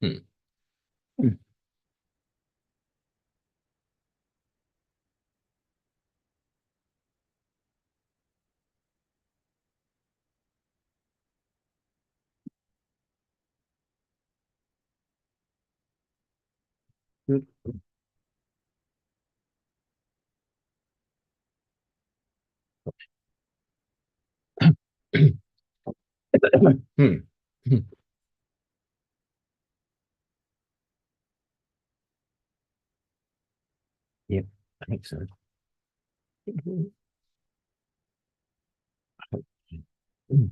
Hmm. Hmm. Hmm. Hmm. Yep, I think so. Hmm.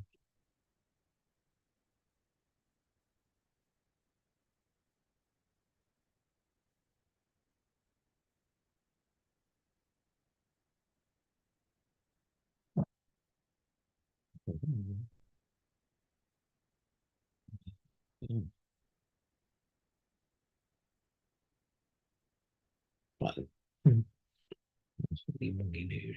Fun. Hmm. That's really monkey news.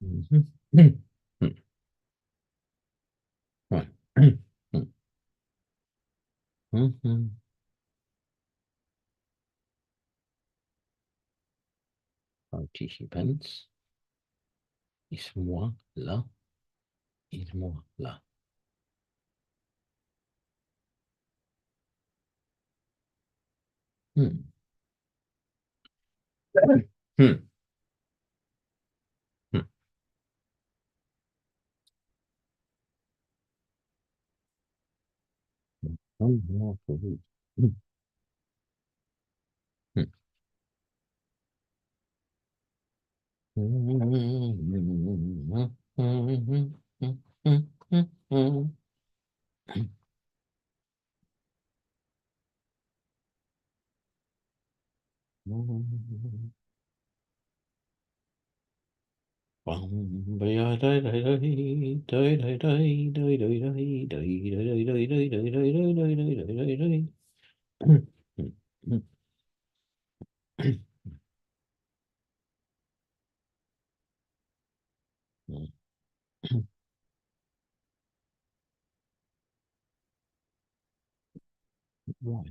Mhm. Hmm. Hmm. Right. Hmm. Mhm. Participants. Is moi là. Is moi là. Hmm. Hmm. Hmm. One more for you. Hmm. Hmm. Why?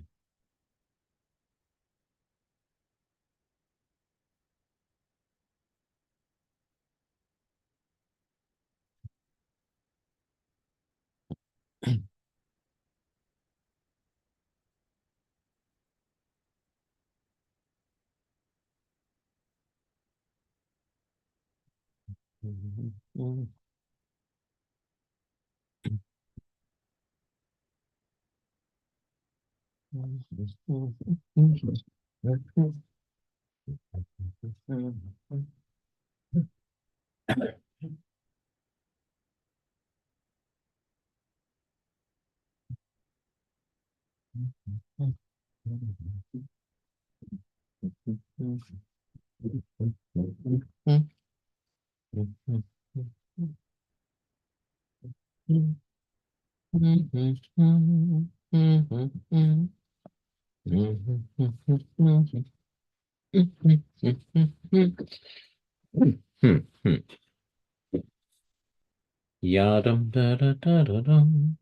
Yadam da da da da dum.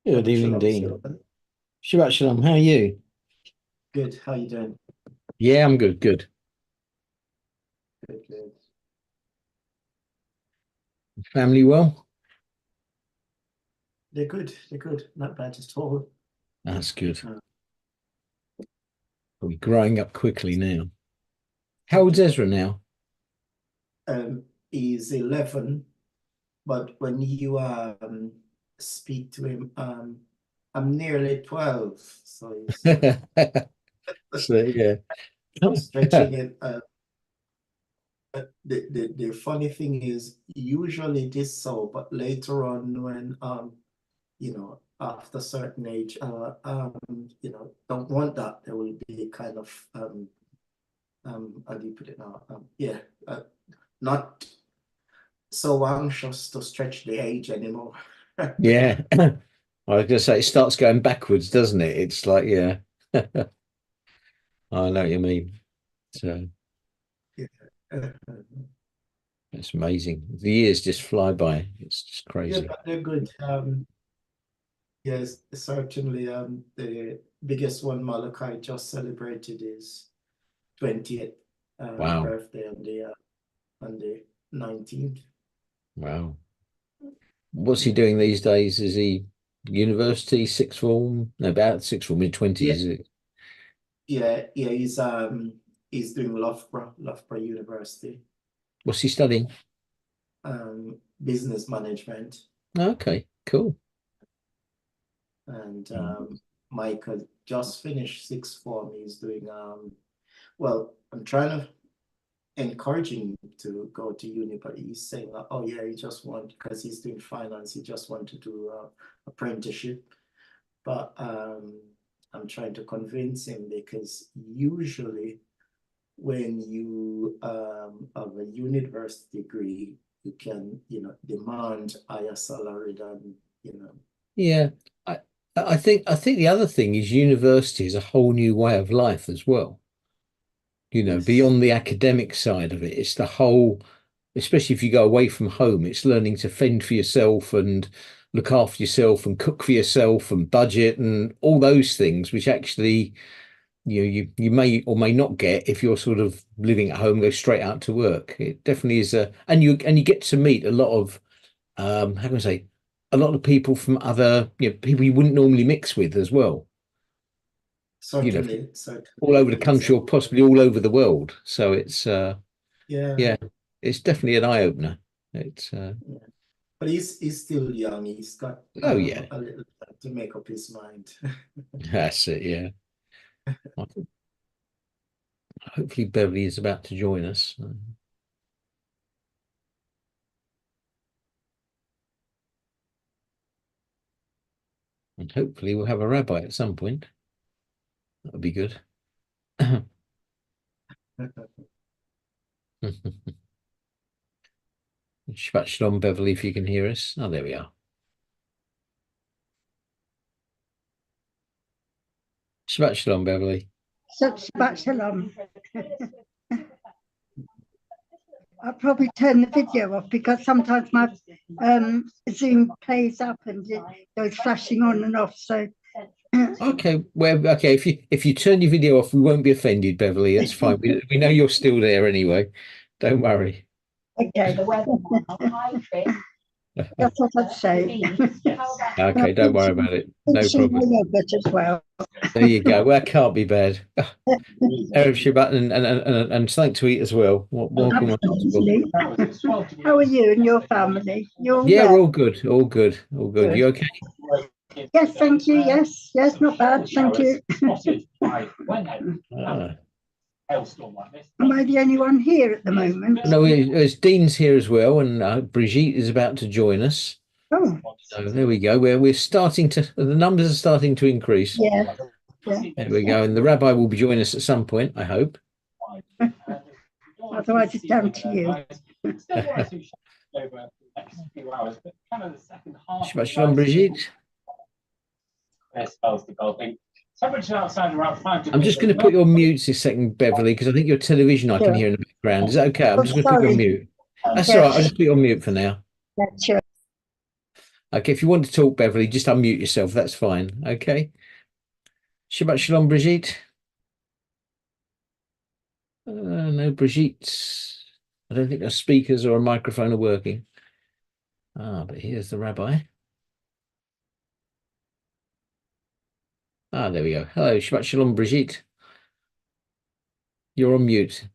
Good evening, Dean. Shabbat Shalom, how are you? Good. How you doing? Yeah, I'm good. Good. Good, good. Family well? They're good. They're good. Not bad at all. That's good. Uh, We're growing up quickly now. How old's Ezra now? he's 11, but when you speak to him, I'm nearly 12, so he's So yeah. stretching it. The funny thing is, usually this so, but later on when after a certain age, don't want that, there will be kind of how do you put it now? Not so anxious to stretch the age anymore. Yeah. I was gonna say it starts going backwards, doesn't it? It's like, yeah. I know what you mean. So Yeah. it's amazing. The years just fly by. It's just Yeah, crazy. but they're good. Yes, certainly. The biggest one, Malachi, just celebrated his 20th Wow. birthday on the 19th. Wow. What's he doing these days? Is he university, sixth form? No, about sixth form, mid Yeah, twenties, is it? yeah. He's doing Loughborough University, What's he studying? business management, Okay, cool. and Mm. Michael just finished sixth form. He's doing well. I'm trying to encouraging him to go to uni, but he's saying, oh yeah, he just want because he's doing finance. He just want to do apprenticeship, but I'm trying to convince him because usually when you have a university degree, you can, demand higher salary than, Yeah, I I think the other thing is university is a whole new way of life as well. yes, Beyond the academic side of it, it's the whole, especially if you go away from home, it's learning to fend for yourself and look after yourself and cook for yourself and budget and all those things, which actually you may or may not get if you're sort of living at home, go straight out to work. It definitely is and you get to meet a lot of how can I say, a lot of people from other, people you wouldn't normally mix with as well, from all certainly over the is, country or possibly all over the world. So it's yeah, yeah, it's definitely an eye opener. It's yeah. But he's still young. He's got oh yeah, a little time to make up his mind. that's it. Yeah, I think hopefully Beverly is about to join us, and hopefully we'll have a rabbi at some point. That would be good. Shabbat shalom, Beverly, if you can hear us. Oh, there we are. Shabbat shalom, Beverly. Shabbat shalom. I'll probably turn the video off because sometimes my Zoom plays up and it goes flashing on and off. So Okay, well, okay. If you turn your video off, we won't be offended, Beverly. That's fine. We know you're still there anyway. Don't worry. okay, that's what I'd say. Okay, don't worry about it. No Finishing my problem. yogurt as well. There you go. Well, that can't be bad. Erev Shabbat and something to eat as well. Welcome on as well. Absolutely. How are you and your family? You're all Yeah, well? all good. All good. All good. Good. You okay? Yes, thank you. Yes, yes, not bad. Thank you. Ah. Am I the only one here at the moment? No, there's Dean's here as well, and Brigitte is about to join us. Oh, So there we go. We're starting to, the numbers are starting to increase. yeah, yeah. There we go. And the rabbi will be joining us at some point, I hope. Otherwise, it's down to you. Shabbat shalom, Brigitte. I'm just going to put you on mute this second, Beverly, because I think your television I can Sure. hear in the background. Is that okay? I'm Oh, just going to put you on sorry. mute. That's all right. I'll just put you on mute for now. Yeah, sure. Okay, if you want to talk, Beverly, just unmute yourself. That's fine. Okay. Shabbat shalom, Brigitte. No, Brigitte. I don't think our speakers or a microphone are working. But here's the rabbi. There we go. Hello, Shabbat Shalom, Brigitte. You're on mute.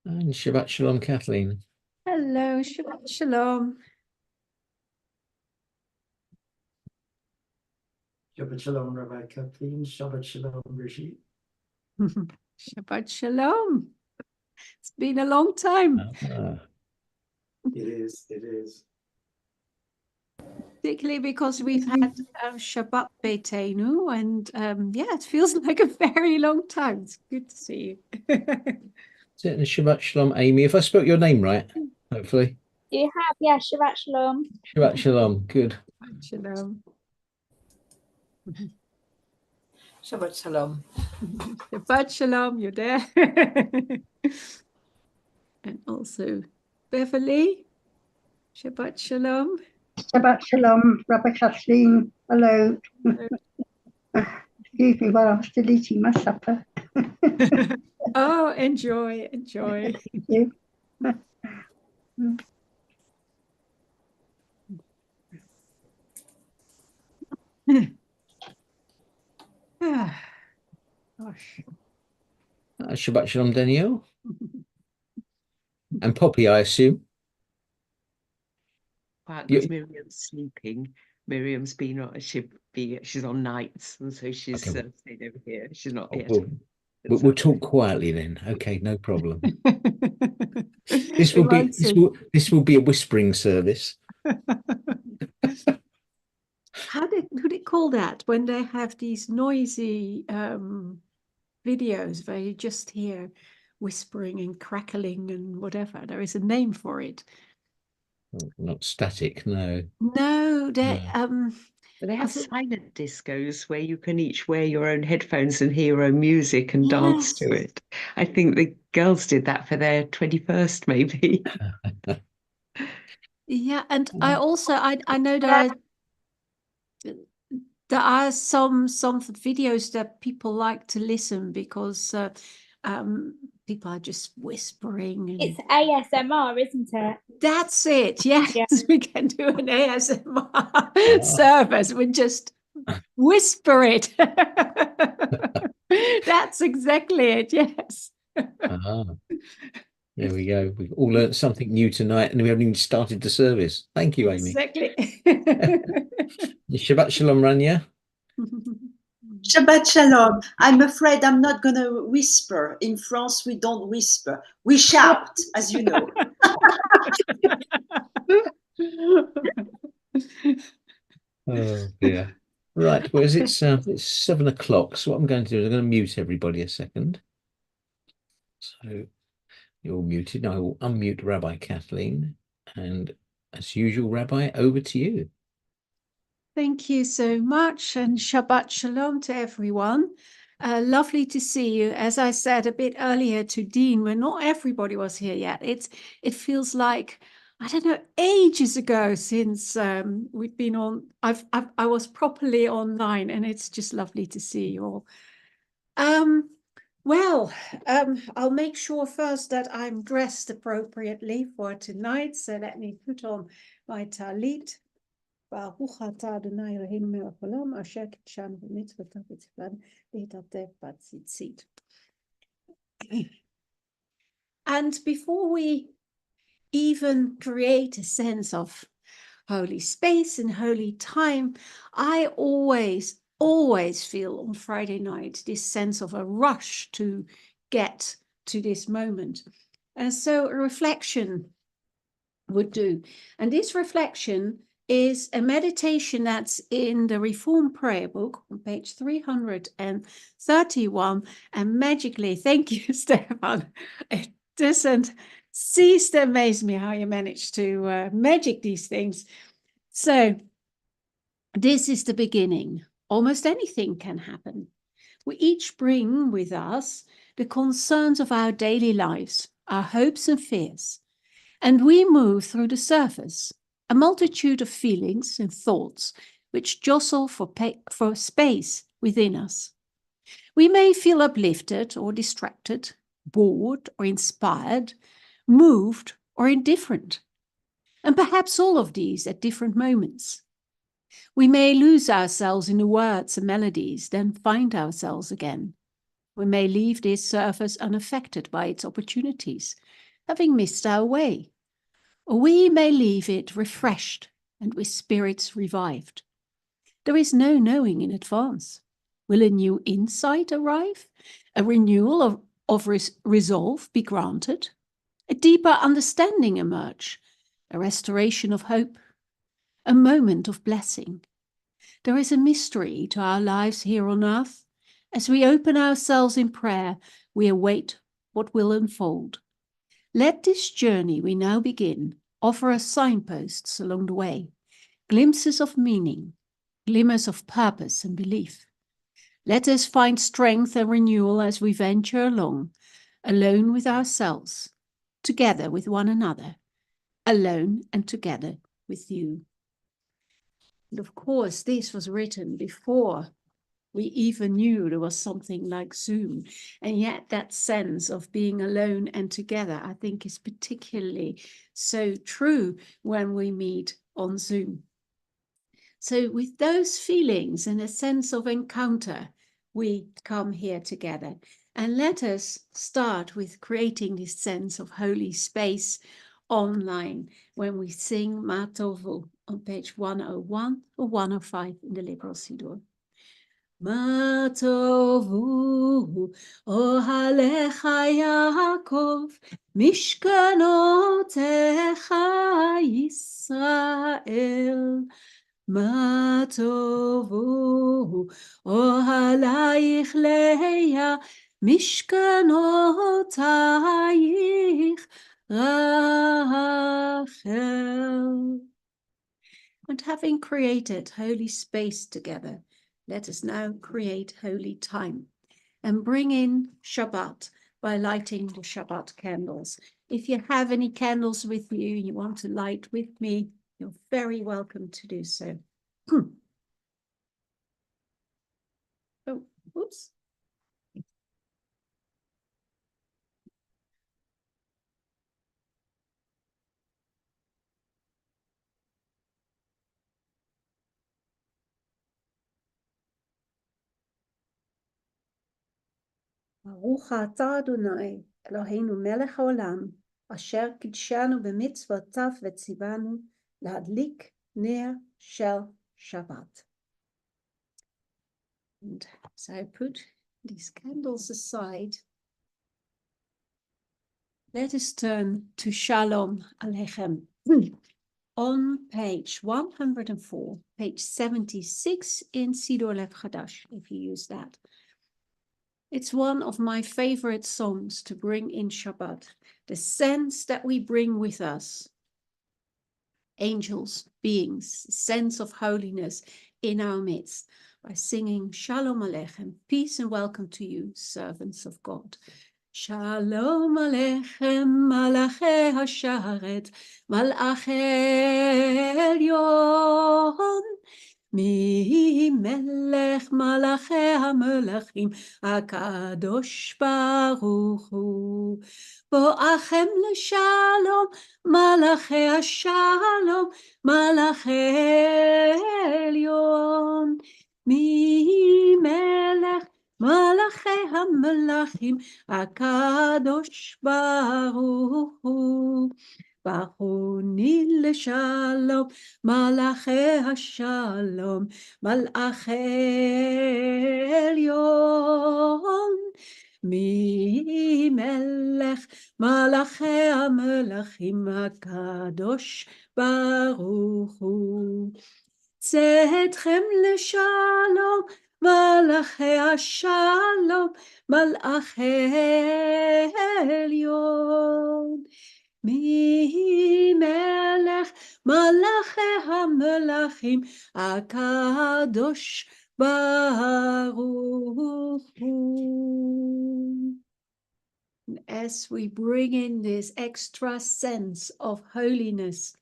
And Shabbat Shalom, Kathleen. Hello, Shabbat Shalom. Shabbat Shalom, Rabbi Kathleen. Shabbat Shalom, Brigitte. Shabbat Shalom. It's been a long time. It is. Particularly because we've had Shabbat Beitenu, and yeah, it feels like a very long time. It's good to see you. Certainly, Shabbat Shalom, Amy. If I spelt your name right, hopefully. You have, yeah, Shabbat Shalom. Shabbat Shalom, good. Shabbat Shalom. Shabbat Shalom. Shabbat Shalom, you're there. And also Beverly. Shabbat Shalom. Shabbat Shalom, Rabbi Kathleen. Hello. Excuse me while I was still eating my supper. Oh, enjoy. Thank you. Gosh. Shabbat Shalom, Danielle. And Poppy, I assume. Because Miriam's sleeping. Miriam's she's on nights, and so she's stayed over here. She's not yet. We'll talk quietly then. Okay, no problem. This will be a whispering service. How do they call that when they have these noisy videos where you just hear whispering and crackling and whatever? There is a name for it. Not static, no. No, they They have silent discos where you can each wear your own headphones and hear your own music and dance to it. I think the girls did that for their 21st, maybe. Yeah, and I also I know that there are some videos that people like to listen because people are just whispering. And It's ASMR, isn't it? that's it. Yes, yeah. We can do an ASMR service. We just whisper it. That's exactly it. Yes. There we go. We've all learned something new tonight, and we haven't even started the service. Thank you, Amy. Exactly. Shabbat Shalom, Rania. Shabbat Shalom. I'm afraid I'm not going to whisper. In France, we don't whisper. We shout, as you know. Oh, dear. Right. Well, it's 7 o'clock. So what I'm going to do is I'm going to mute everybody a second. So you're all muted. I will unmute Rabbi Kathleen. And as usual, Rabbi, over to you. Thank you so much, and Shabbat Shalom to everyone. Lovely to see you. As I said a bit earlier to Dean, when not everybody was here yet, it feels like, I don't know, ages ago since we've been on. I was properly online, and it's just lovely to see you all. I'll make sure first that I'm dressed appropriately for tonight. So let me put on my talit. And before we even create a sense of holy space and holy time, I always feel on Friday night this sense of a rush to get to this moment. And so a reflection would do. And this reflection is a meditation that's in the Reform Prayer Book on page 331. And magically, thank you, Stefan. It doesn't cease to amaze me how you manage to magic these things. So this is the beginning. Almost anything can happen. We each bring with us the concerns of our daily lives, our hopes and fears, and we move through the surface, a multitude of feelings and thoughts which jostle for space within us. We may feel uplifted or distracted, bored or inspired, moved or indifferent, and perhaps all of these at different moments. We may lose ourselves in the words and melodies, then find ourselves again. We may leave this surface unaffected by its opportunities, having missed our way. Or we may leave it refreshed and with spirits revived. There is no knowing in advance. Will a new insight arrive? A renewal of resolve be granted? A deeper understanding emerge? A restoration of hope? A moment of blessing? There is a mystery to our lives here on earth. As we open ourselves in prayer, we await what will unfold. Let this journey we now begin offer us signposts along the way, glimpses of meaning, glimmers of purpose and belief. Let us find strength and renewal as we venture along, alone with ourselves, together with one another, alone and together with you. And of course, this was written before we even knew there was something like Zoom. And yet that sense of being alone and together, I think, is particularly so true when we meet on Zoom. So with those feelings and a sense of encounter, we come here together. And let us start with creating this sense of holy space online when we sing Ma Tovu on page 101 or 105 in the Liberal Siddur. Ma tovu ohalecha Yaakov, mishkanotecha Yisrael. Ma tovu ohalaich Leah, mishkanotayich Rachel. And having created holy space together, let us now create holy time and bring in Shabbat by lighting the Shabbat candles. If you have any candles with you, you want to light with me, you're very welcome to do so. Oh, oops. ברוך אתה אדוני, אלוהינו מלך העולם, אשר קידשנו במצוותיו וציוונו להדליק נר של שבת. And so I put these candles aside. Let us turn to Shalom Aleichem. On page 104, page 76 in Siddur Lev Chadash, if you use that. It's one of my favorite songs to bring in Shabbat. The sense that we bring with us, angels, beings, sense of holiness in our midst, by singing Shalom Aleichem, peace and welcome to you, servants of God. Shalom Aleichem, Malachei Hasharet, Malachei Elyon. מי מלך מלכי המלכים, הקדוש ברוך הוא. בואכם לשלום, מלכי השלום, מלכי עליון. מי מלך מלכי המלכים, הקדוש ברוך הוא. ברכוני לשלום, מלאכי השלום, מלאכי עליון. מי מלך מלאכי המלכים, הקדוש ברוך הוא. צאתכם לשלום, מלאכי השלום, מלאכי עליון. מי מלך מלאכי המלכים, הקדוש ברוך הוא. As we bring in this extra sense of holiness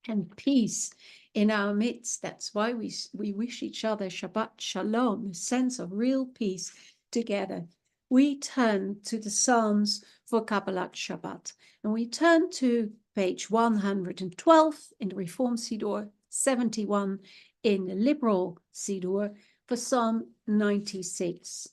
and peace in our midst, that's why we wish each other Shabbat Shalom, a sense of real peace together, we turn to the Psalms for Kabbalat Shabbat. And we turn to page 112 in the Reform Siddur, 71 in the Liberal Siddur for Psalm 96.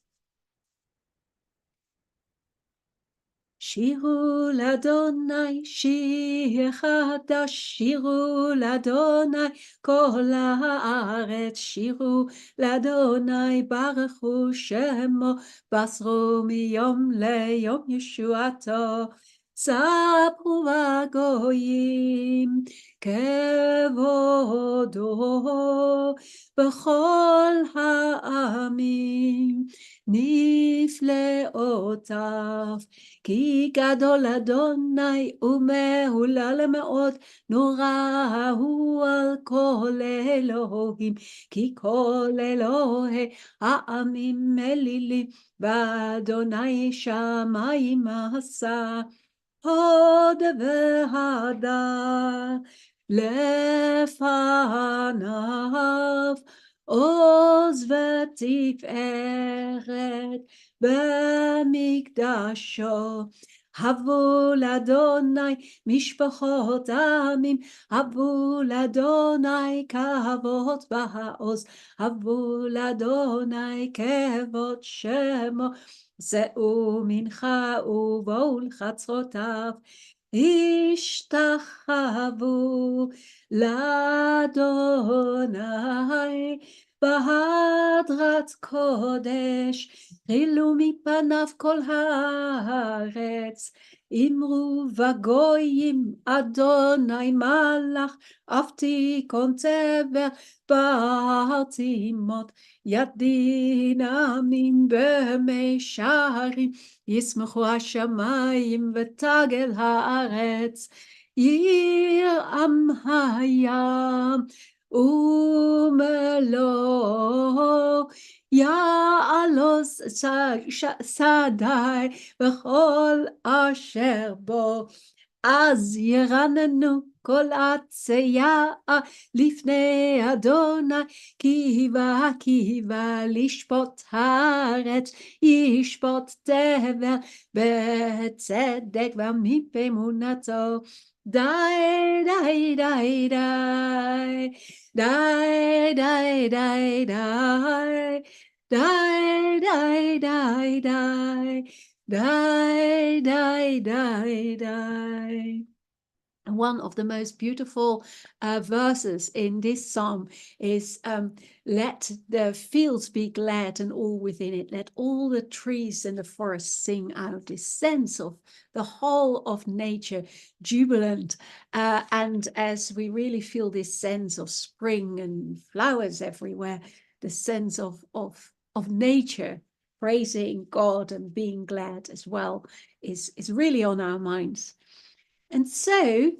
שירו לאדוני שיר חדש, שירו לאדוני כל הארץ, שירו לאדוני ברכו שמו, בסרו מיום ליום ישועתו. ספרו הגויים כבודו בכל העמים נפלאותיו. כי גדול אדוני ומהולל מאוד, נורא הוא על כל אלוהים. כי כל אלוהי העמים אלילים, ואדוני שמיים עשה. הוד והדר לפניו, עוז ותפארת במקדשו. הבו לאדוני משפחות עמים, הבו לאדוני כבוד ועוז, הבו לאדוני כבוד שמו. שאו מנחה ובואו לחצרותיו, השתחוו לאדוני בהדרת קודש, חילו מפניו כל הארץ. אמרו בגויים אדוני מלך, אף תיכון צבר בארצות. ידין עמים במישרים, ישמחו השמיים ותגל הארץ. ירעם הים ומלואו, יעלוז שדי וכל אשר בו. אז ירננו כל הצייה לפני אדוני, כי בא לשפוט הארץ, ישפוט דבר בצדק ומפמונתו. די די די די די די די די די די די די די די. One of the most beautiful verses in this psalm is let the fields be glad and all within it. Let all the trees and the forests sing out. This sense of the whole of nature jubilant. And as we really feel this sense of spring and flowers everywhere, the sense of nature praising God and being glad as well is really on our minds. And so,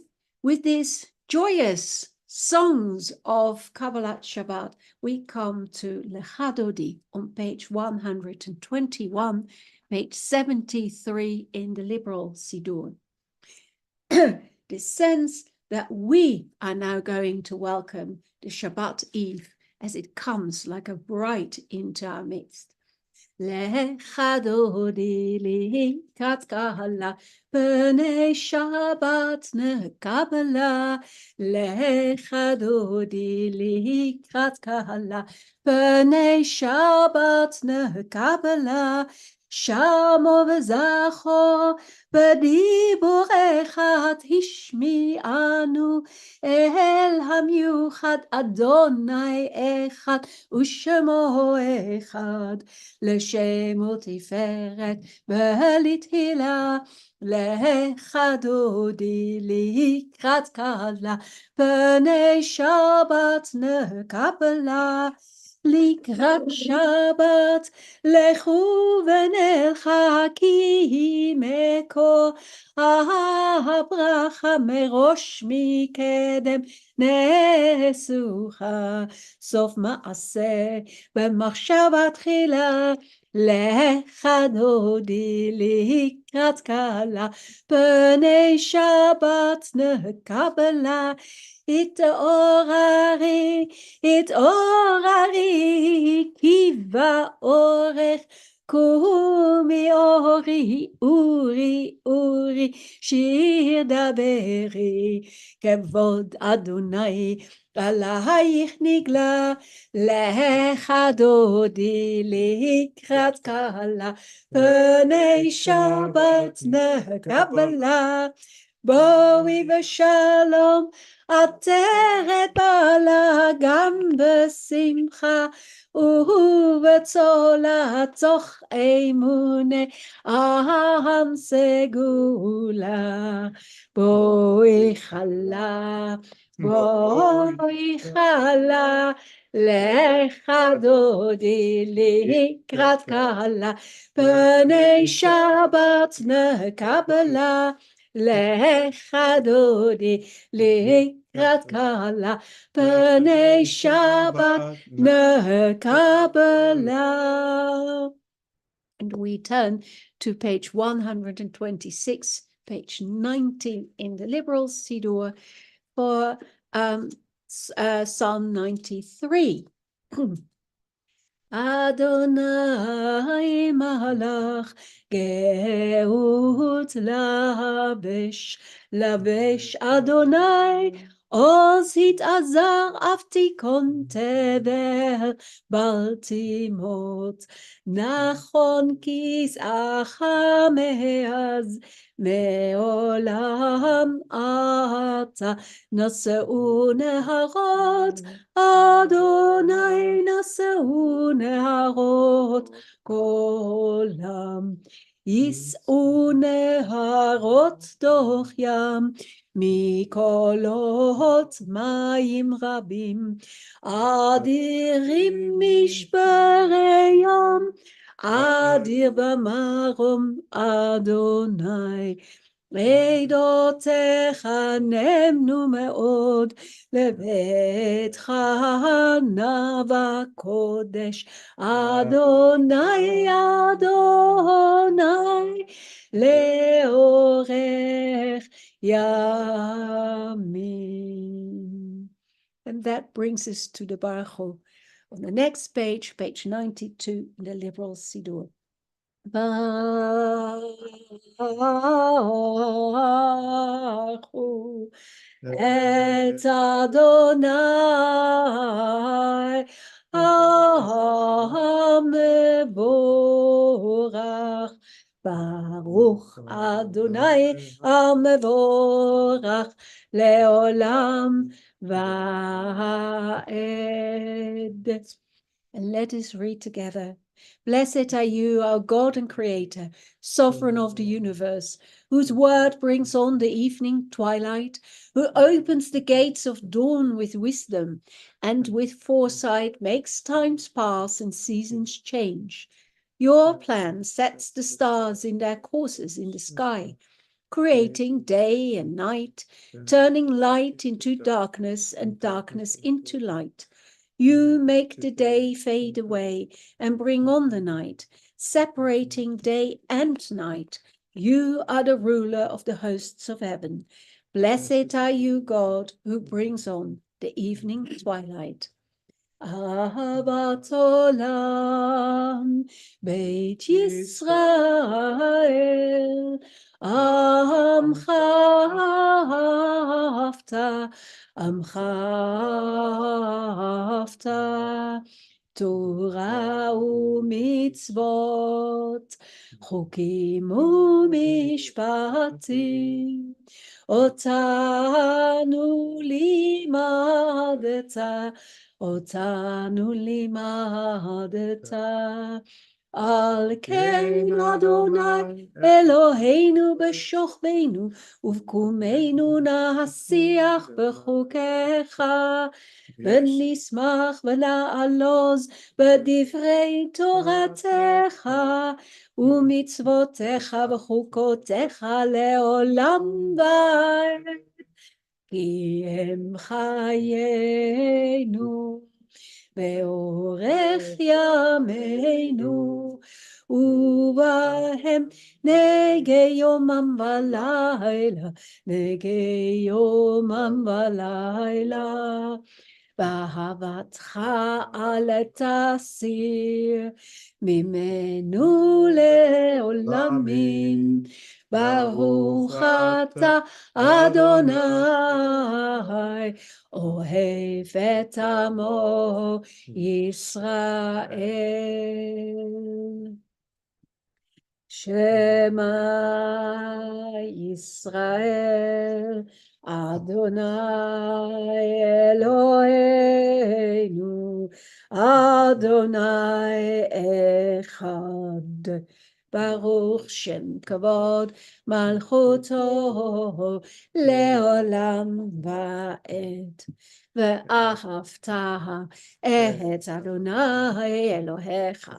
with these joyous songs of Kabbalat Shabbat, we come to Lecha Dodi on page 121, page 73 in the Liberal Siddur. This sense that we are now going to welcome the Shabbat Eve as it comes like a bright into our midst. Lecha Dodi likrat kahla, b'nei Shabbat nekabla. Lecha Dodi likrat kahla, b'nei Shabbat nekabla. Shamo v'zacho b'dibur echad hishmi'anu, el hamiuchad Adonai echad u'shemo echad. לשמו תפארת ולתהילה. lecha dodi לקראת קהלה, פני שבת נקבלה. לקראת שבת לכו ונלכה, כי היא מקור הברכה, מראש מקדם נשוכה. סוף מעשה במחשבה תחילה. lecha dodi לקראת קהלה, פני שבת נקבלה. התעוררי, התעוררי, כי באורך קומי אורי, אורי, אורי, שיר דברי, כבוד אדוני עלייך נגלה, לך דודי לקראת קהלה, פני שבת נקבלה, בואי בשלום, עטרת בעלה גם בשמחה, ובצולה תוך אמונה עם סגולה. בואי חלה, בואי חלה, לך דודי לקראת קהלה, פני שבת נקבלה, לך דודי לקראת קהלה, פני שבת נקבלה. And we turn to page 126, page 19 in the Liberal Siddur for Psalm 93. Adonai malach geut labesh, labesh Adonai oz hitazar aftikon tever baltimot, nachon kis achameaz meolam ata naseu neharot, Adonai naseu neharot kolam, yis'u neharot doch yam, מכל מים רבים, אדירים משברי ים, אדיר במרום אדוני. עדותיך נמנו מאוד, לביתך נאווה קודש, אדוני אדוני לאורך Yamim. And that brings us to the Baruch Hu. On the next page, page 92 in the Liberal Siddur. Baruch Hu et Adonai HaMevorach. Baruch Adonai HaMevorach leolam va'ed. And let us read together. Blessed are you, our God and Creator, Sovereign of the universe, whose word brings on the evening twilight, who opens the gates of dawn with wisdom, and with foresight makes times pass and seasons change. Your plan sets the stars in their courses in the sky, creating day and night, turning light into darkness and darkness into light. You make the day fade away and bring on the night, separating day and night. You are the ruler of the hosts of heaven. Blessed are you, God, who brings on the evening twilight. Ahavat olam, Beit Yisrael, Amcha ahavta, Torah u'mitzvot, Chukim u'mishpatim, Otanu limadeta, Otanu limadeta. Al ken Adonai Eloheinu b'shochbeinu ובקומנו נשיח בחוקיך, ונשמח ונעלוז בדברי תורתך, ומצוותיך וחוקותיך לעולם ועד. כי הם חיינו ואורך ימינו, ובהם נגי יומם ולילה, נגי יומם ולילה. באהבתך אל תסיר ממנו לעולמים. ברוך אתה אדוני, אוהב את עמו ישראל. שמע ישראל, אדוני אלוהינו, אדוני אחד. ברוך שם כבוד מלכותו לעולם ועד. ואהבת את אדוני אלוהיך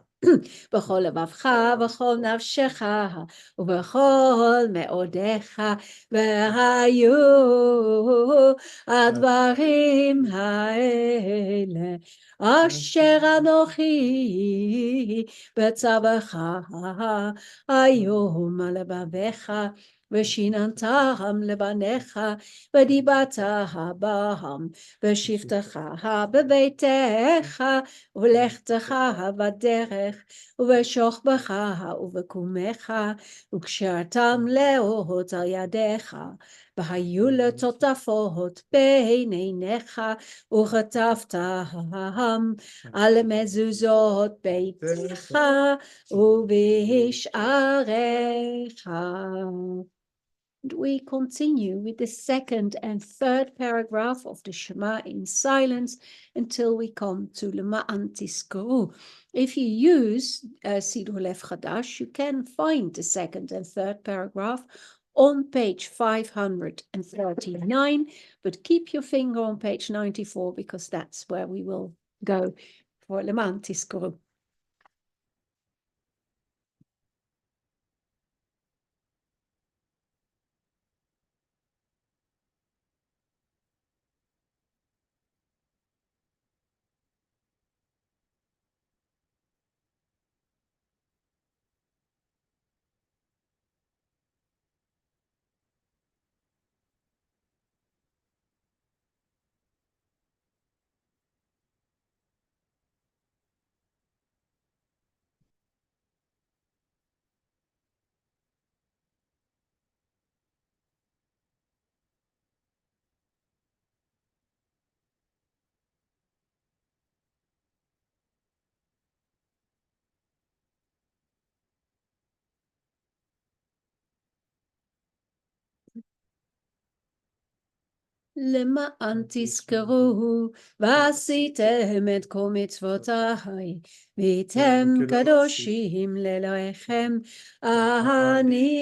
בכל לבבך, בכל נפשך, ובכל מאודיך, והיו הדברים האלה אשר אנוכי בצווך היום על לבביך, ושיננתם לבניך, ודיברת בם, בשבתך בביתך, ולכתך בדרך, ובשוכבך ובקומך, וקשרתם לאות על ידיך, והיו לטוטפות בין עיניך, וכתבתם על מזוזות ביתך ובשעריך. And we continue with the second and third paragraph of the Shema in silence until we come to Lema'an Tizkoru. If you use Siddur Lev Chadash, you can find the second and third paragraph on page 539, but keep your finger on page 94 because that's where we will go for Lema'an Tizkoru. למען תזכרו ועשיתם את כל מצוותיי והייתם קדושים לאלוהיכם. אני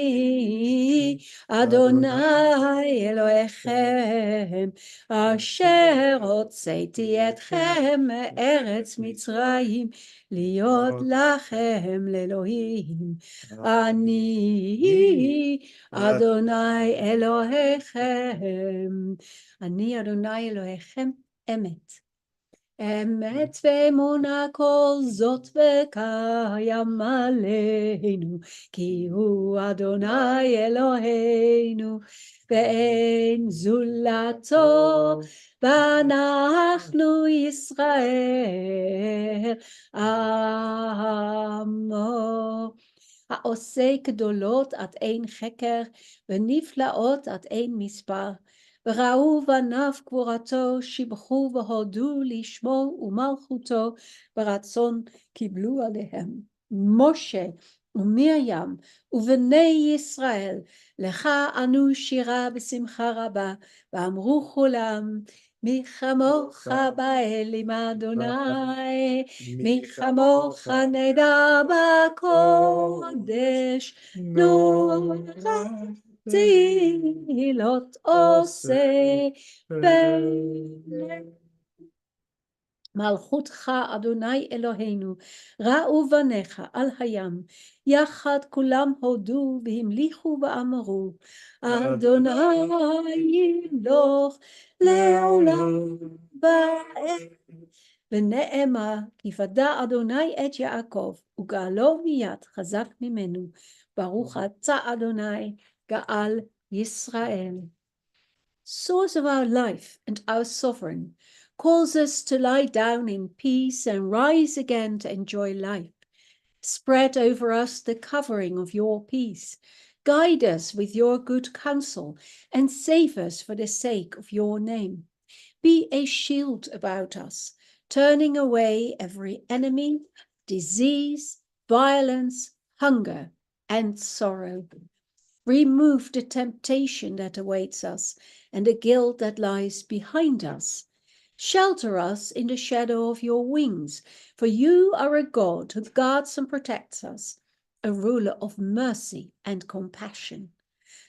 אדוני אלוהיכם אשר הוצאתי אתכם מארץ מצרים להיות לכם לאלוהים. אני אדוני אלוהיכם. אני אדוני אלוהיכם אמת. אמת ואמונה כל זאת וקיים עלינו, כי הוא אדוני אלוהינו, ואין זולתו, ואנחנו ישראל עמו. העושה גדולות עד אין חקר, ונפלאות עד אין מספר. וראו בניו גבורתו, שיבחו והודו לשמו ומלכותו, ברצון קיבלו עליהם. משה ומרים ובני ישראל, לך ענו שירה בשמחה רבה, ואמרו כולם, מי כמוך באלים אדוני, מי כמוך נדע בקודש, נו תהילות עושה מלכותך אדוני אלוהינו. ראו בניך על הים, יחד כולם הודו והמליכו ואמרו, אדוני ימלוך לעולם ועד. ונאמר, כי פדה אדוני את יעקב, וגאלו מיד חזק ממנו. ברוך אתה אדוני, גאל ישראל. Source of our life and our sovereign, Cause us to lie down in peace and rise again to enjoy life. Spread over us the covering of your peace. Guide us with your good counsel and save us for the sake of your name. Be a shield about us, turning away every enemy, disease, violence, hunger, and sorrow. Remove the temptation that awaits us and the guilt that lies behind us. Shelter us in the shadow of your wings, for you are a God who guards and protects us, a ruler of mercy and compassion.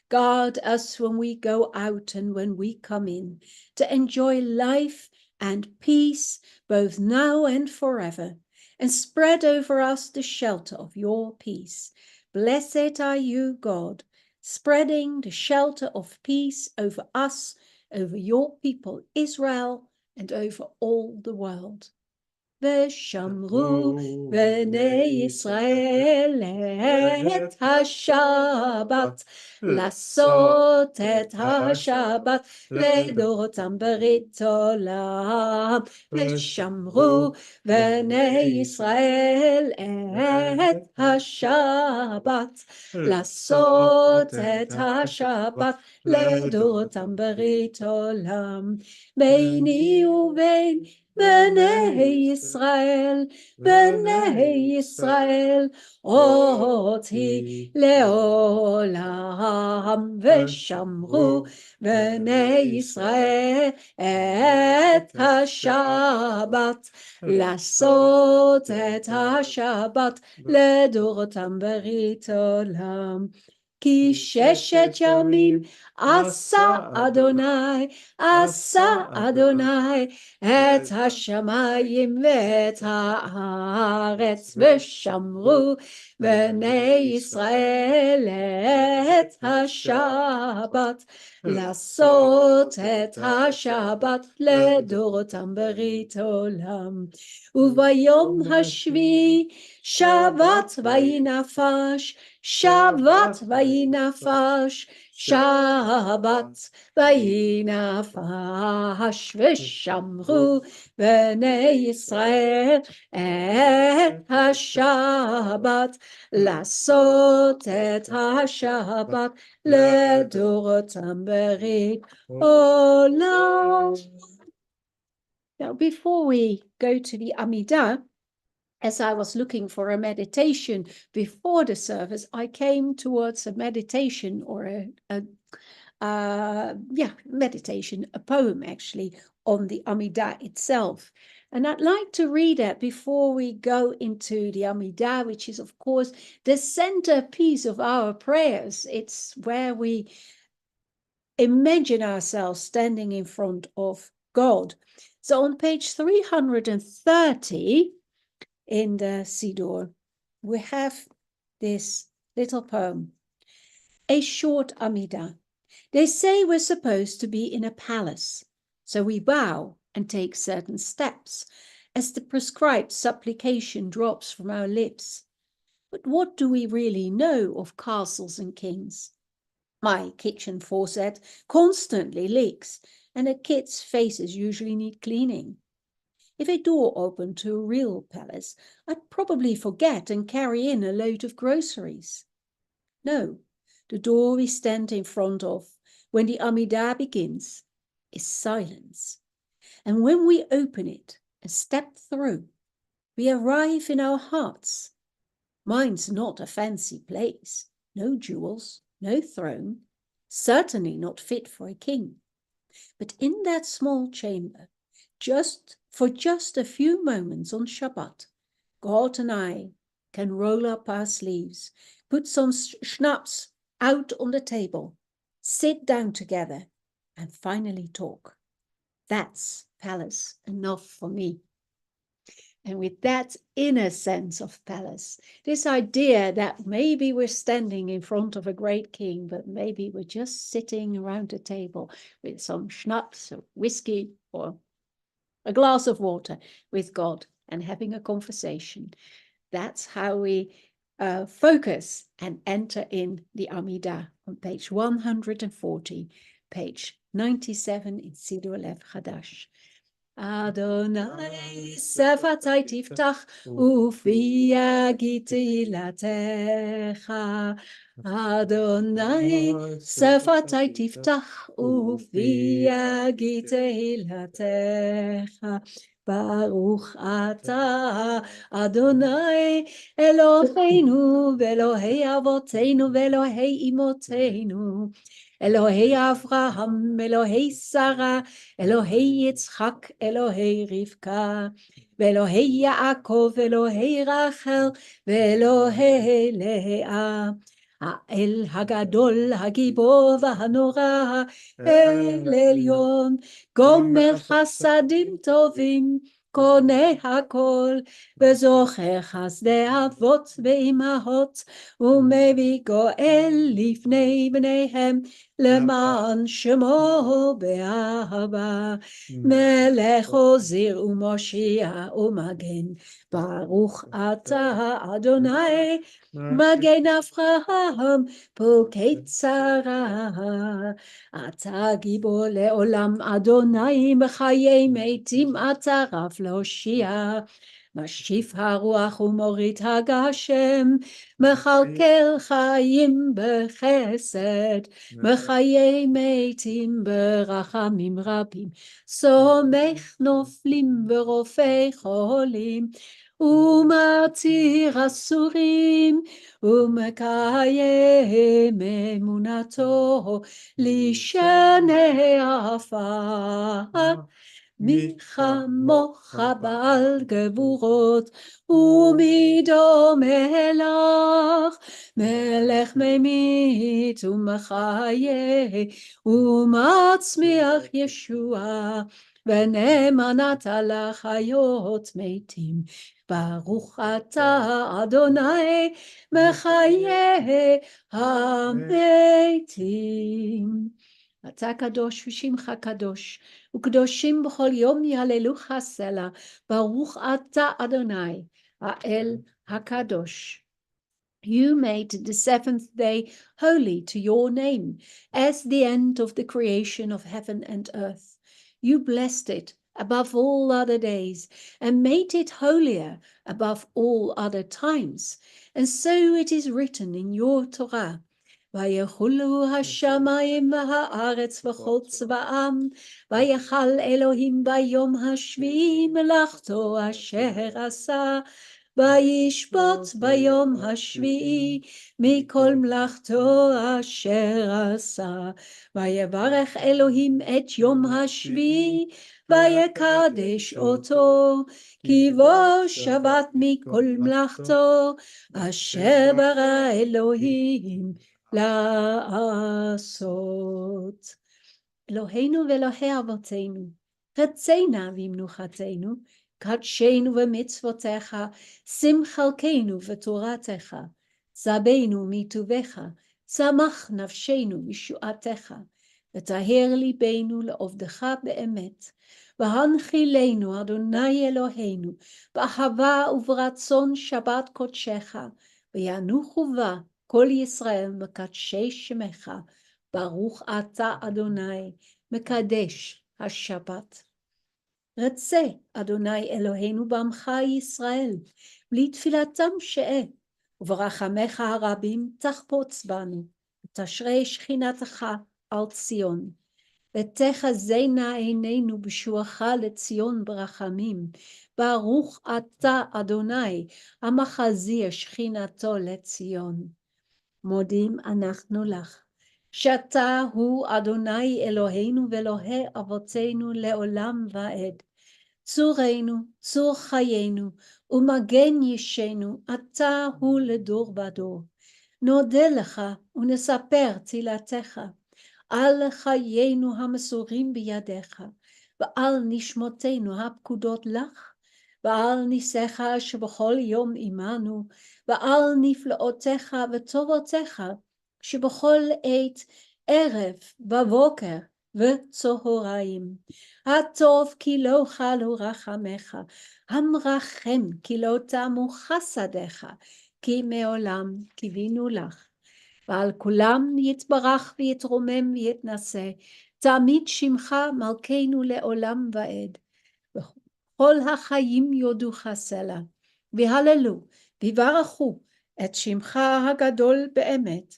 Guard us when we go out and when we come in, to enjoy life and peace both now and forever, and spread over us the shelter of your peace. Blessed are you, God, spreading the shelter of peace over us, over your people Israel, and over all the world. ושמרו בני ישראל את השבת, לעשות את השבת לדורותם ברית עולם. ושמרו בני ישראל את השבת, לעשות את השבת לדורותם ברית עולם. ביני ובין בני ישראל, בני ישראל, אותי לעולם. ושמרו בני ישראל את השבת, לעשות את השבת לדורותם ברית עולם. כי ששת ימים עשה אדוני, עשה אדוני את השמיים ואת הארץ, ושמרו בני ישראל את השבת, לעשות את השבת לדורותם ברית עולם. וביום השביעי שבת ויהי נפש, שבת ויהי נפש, שבת ויהי נפש. ושמרו בני ישראל את השבת, לעשות את השבת לדורותם ברית עולם. Now, before we go to the Amidah, as I was looking for a meditation before the service, I came towards a meditation or meditation, a poem actually, on the Amidah itself. And I'd like to read it before we go into the Amidah, which is, of course, the centerpiece of our prayers. It's where we imagine ourselves standing in front of God. So on page 330 in the Siddur, we have this little poem, a short Amidah. They say we're supposed to be in a palace, so we bow and take certain steps as the prescribed supplication drops from our lips. But what do we really know of castles and kings? My kitchen faucet constantly leaks, and the kids' faces usually need cleaning. If a door opened to a real palace, I'd probably forget and carry in a load of groceries. No, the door we stand in front of when the Amidah begins is silence. And when we open it and step through, we arrive in our hearts. Mine's not a fancy place, no jewels, no throne, certainly not fit for a king. But in that small chamber, for just a few moments on Shabbat, God and I can roll up our sleeves, put some schnapps out on the table, sit down together, and finally talk. That's palace enough for me. And with that inner sense of palace, this idea that maybe we're standing in front of a great king, but maybe we're just sitting around a table with some schnapps or whiskey or a glass of water with God and having a conversation. That's how we focus and enter in the Amidah on page 140, page 97 in Siddur Lev Chadash. אדוני שפתי תפתח ופי יגיד תהילתך. אדוני שפתי תפתח ופי יגיד תהילתך. ברוך אתה אדוני אלוהינו ואלוהי אבותינו ואלוהי אמותינו, אלוהי אברהם, אלוהי שרה, אלוהי יצחק, אלוהי רבקה, ואלוהי יעקב, אלוהי רחל, ואלוהי לאה. האל הגדול, הגיבור והנורא, אל עליון, גומל חסדים טובים, קונה הכל, וזוכר חסדי אבות ואימהות, ומביא גואל לפני בניהם, למען שמו באהבה. מלך עוזר ומושיע ומגן, ברוך אתה אדוני, מגן אברהם, פוקד שרה. אתה גיבור לעולם אדוני, בחיי מתים אתה רב להושיע. משיף הרוח ומוריד הגשם, מכלכל חיים בחסד, מחיי מתים ברחמים רבים, סומך נופלים ורופא חולים, ומתיר אסורים, ומקיים אמונתו לשני עפר. מי כמוך בעל גבורות, ומי דומה לך, מלך ממית ומחיה, ומצמיח ישועה, ונאמנת לחיות מתים. ברוך אתה אדוני, מחיה המתים. אתה קדוש ושמך קדוש, וקדושים בכל יום יהללוך סלע. ברוך אתה אדוני, האל הקדוש. You made the seventh day holy to your name, as the end of the creation of heaven and earth. You blessed it above all other days, and made it holier above all other times. And so it is written in your Torah, ויחולו השמיים והארץ וכל צבאם, ויחל אלוהים ביום השביעי מלאכתו אשר עשה, וישבות ביום השביעי מכל מלאכתו אשר עשה. ויברך אלוהים את יום השביעי, ויקדש אותו, כי בו שבת מכל מלאכתו אשר ברא אלוהים לעשות. אלוהינו ואלוהי אבותינו, רצנה במנוחתנו, קדשנו במצוותיך, שים חלקנו בתורתך, צבנו מטובך, שמח נפשנו בישועתך, וטהר ליבנו לעובדך באמת, והנחילנו אדוני אלוהינו, באהבה וברצון שבת קודשך, וינוחו בה כל ישראל מקדשי שמך. ברוך אתה אדוני, מקדש השבת. רצה אדוני אלוהינו בעמך ישראל, בלי תפילתם שאה, וברחמך הרבים תחפוץ בנו, ותשרה שכינתך על ציון. ותחזינה עינינו בשובך לציון ברחמים. ברוך אתה אדוני, המחזיר שכינתו לציון. מודים אנחנו לך, שאתה הוא אדוני אלוהינו ואלוהי אבותינו לעולם ועד. צורנו, צור חיינו, ומגן ישנו, אתה הוא לדור ודור. נודה לך ונספר תהילתך, על חיינו המסורים בידיך, ועל נשמותינו הפקודות לך, ועל ניסיך שבכל יום עמנו, ועל נפלאותיך וטובותיך, שבכל עת, ערב ובוקר וצהריים. הטוב כי לא חלו רחמך, המרחם כי לא תמו חסדיך, כי מעולם קיווינו לך. ועל כולם יתברך ויתרומם ויתנשא, תמיד שמך מלכנו לעולם ועד. כל החיים יודוך סלע, והללו, ויברכו את שמך הגדול באמת,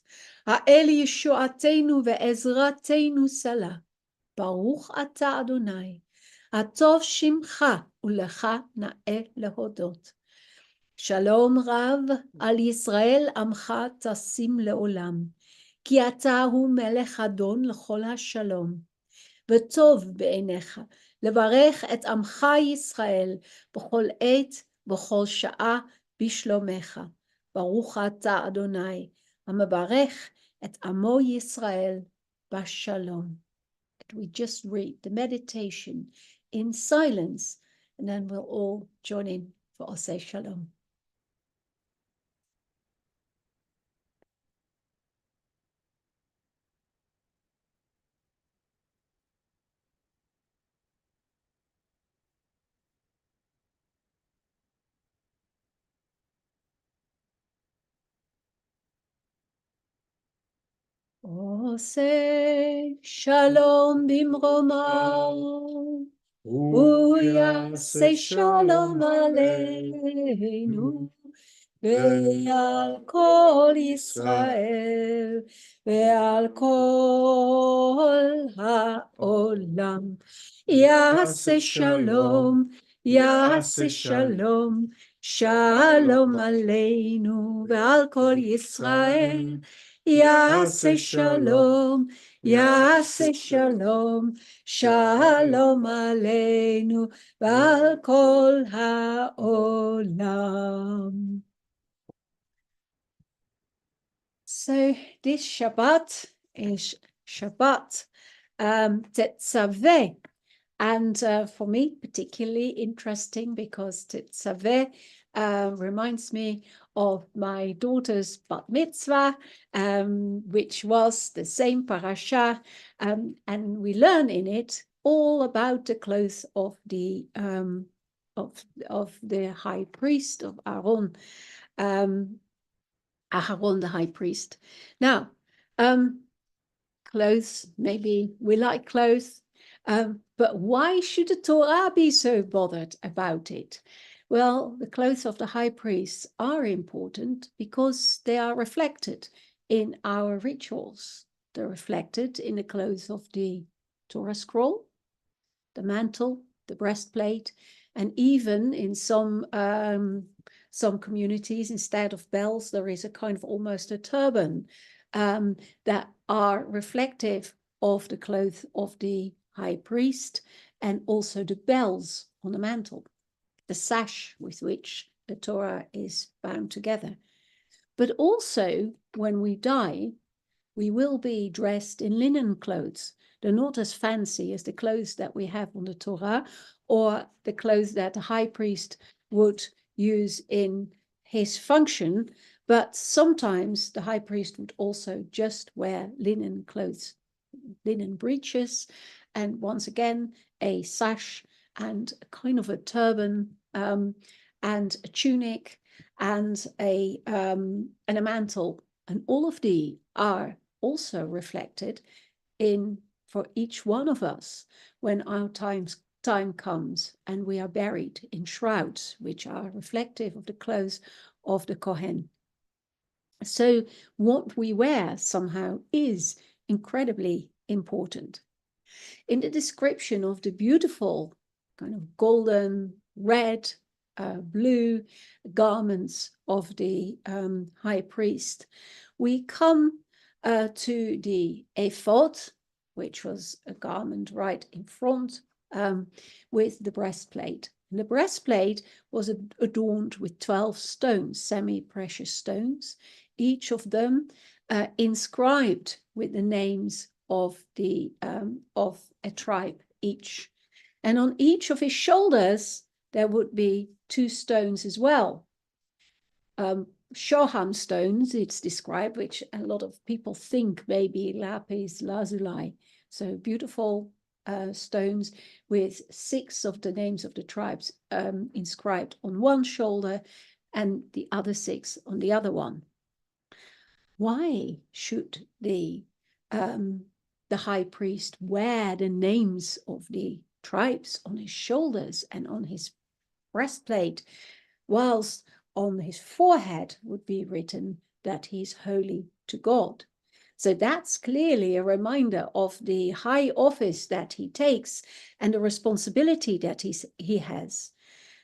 האל ישועתנו ועזרתנו סלע. ברוך אתה אדוני, הטוב שמך ולך נאה להודות. שלום רב על ישראל עמך תשים לעולם, כי אתה הוא מלך אדון לכל השלום. וטוב בעיניך לברך את עמך ישראל בכל עת, בכל שעה, בשלומך. ברוך אתה אדוני, המברך את עמו ישראל בשלום. We just read the meditation in silence, and then we'll all join in for Oseh Shalom. Oseh Shalom bimromo, Uyaseh Shalom aleinu, ועל כל ישראל, ועל כל העולם. יעשה שלום, יעשה שלום, שלום עלינו ועל כל ישראל. יעשה שלום, יעשה שלום, שלום עלינו ועל כל העולם. So this Shabbat is Shabbat Tetzaveh, and for me particularly interesting because Tetzaveh reminds me of my daughter's bat mitzvah, which was the same parasha, and we learn in it all about the clothes of the high priest of Aaron. Aharon, the high priest. Now, clothes, maybe we like clothes, but why should the Torah be so bothered about it? Well, the clothes of the high priests are important because they are reflected in our rituals. They're reflected in the clothes of the Torah scroll, the mantle, the breastplate, and even in some communities, instead of bells, there is a kind of almost a turban that are reflective of the clothes of the high priest, and also the bells on the mantle, the sash with which the Torah is bound together. But also, when we die, we will be dressed in linen clothes. They're not as fancy as the clothes that we have on the Torah, or the clothes that the high priest would use in his function, but sometimes the high priest would also just wear linen clothes, linen breeches, and once again a sash and a kind of a turban, and a tunic and a mantle, and all of these are also reflected in for each one of us when our time comes and we are buried in shrouds, which are reflective of the clothes of the Kohen. So what we wear somehow is incredibly important. In the description of the beautiful kind of golden, red, blue garments of the high priest, we come to the ephod, which was a garment right in front, with the breastplate. And the breastplate was adorned with 12 stones, semi-precious stones, each of them inscribed with the names of a tribe each. And on each of his shoulders there would be 2 stones as well. Shoham stones, it's described, which a lot of people think maybe lapis lazuli. So beautiful stones with 6 of the names of the tribes inscribed on one shoulder and the other 6 on the other one. Why should the high priest wear the names of the stripes on his shoulders and on his breastplate, whilst on his forehead would be written that he's holy to God. So that's clearly a reminder of the high office that he takes and the responsibility that he has.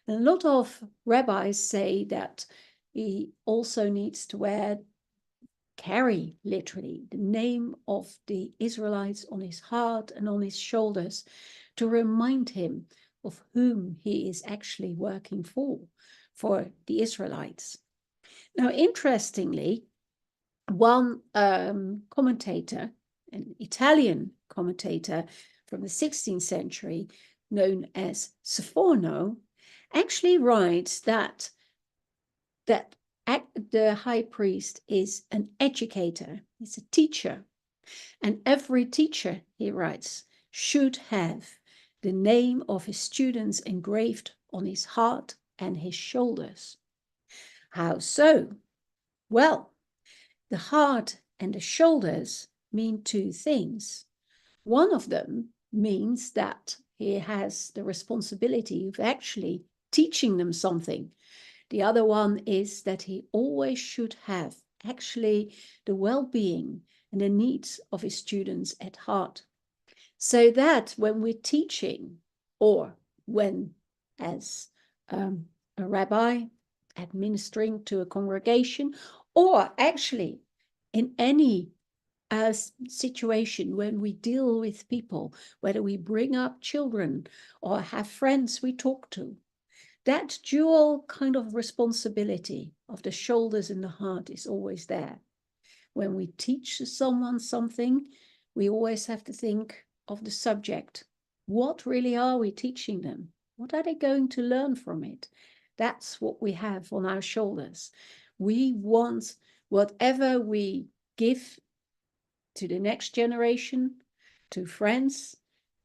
And a lot of rabbis say that he also needs to carry literally the name of the Israelites on his heart and on his shoulders to remind him of whom he is actually working for the Israelites. Now, interestingly, one commentator, an Italian commentator from the 16th century, known as Sforno, actually writes that the high priest is an educator, he's a teacher, and every teacher, he writes, should have the name of his students engraved on his heart and his shoulders. How so? Well, the heart and the shoulders mean two things. One of them means that he has the responsibility of actually teaching them something. The other one is that he always should have actually the well-being and the needs of his students at heart. So that when we're teaching, or when as a rabbi administering to a congregation, or actually in any situation when we deal with people, whether we bring up children or have friends we talk to, that dual kind of responsibility of the shoulders and the heart is always there. When we teach someone something, we always have to think of the subject. What really are we teaching them? What are they going to learn from it? That's what we have on our shoulders. We want whatever we give to the next generation, to friends,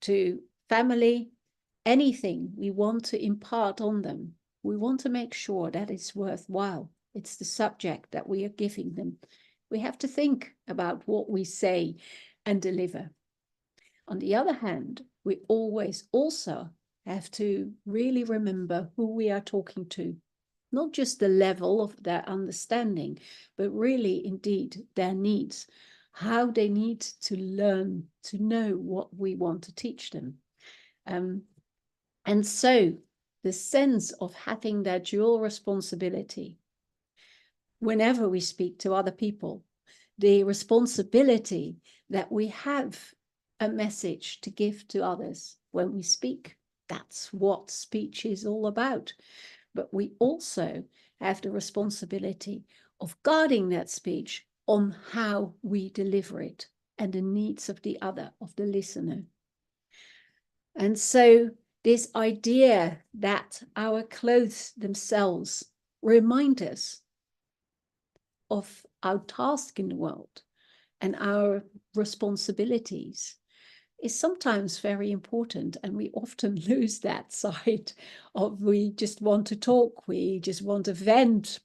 to family, anything we want to impart on them. We want to make sure that it's worthwhile. It's the subject that we are giving them. We have to think about what we say and deliver. On the other hand, we always also have to really remember who we are talking to. Not just the level of their understanding, but really indeed their needs, how they need to learn to know what we want to teach them. And so the sense of having that dual responsibility, whenever we speak to other people, the responsibility that we have a message to give to others when we speak, that's what speech is all about. But we also have the responsibility of guarding that speech on how we deliver it and the needs of the other, of the listener. And so this idea that our clothes themselves remind us of our task in the world and our responsibilities is sometimes very important, and we often lose that side of we just want to talk, we just want to vent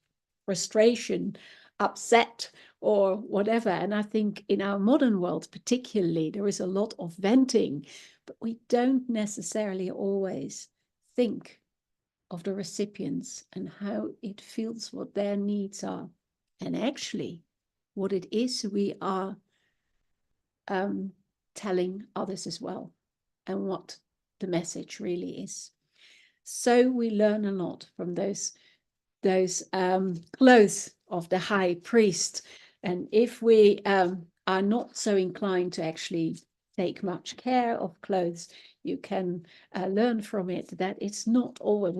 frustration, upset, or whatever. And I think in our modern world particularly, there is a lot of venting, but we don't necessarily always think of the recipients and how it feels, what their needs are, and actually what it is we are telling others as well, and what the message really is. So we learn a lot from those clothes of the high priest. And if we are not so inclined to actually take much care of clothes, you can learn from it that it's not always,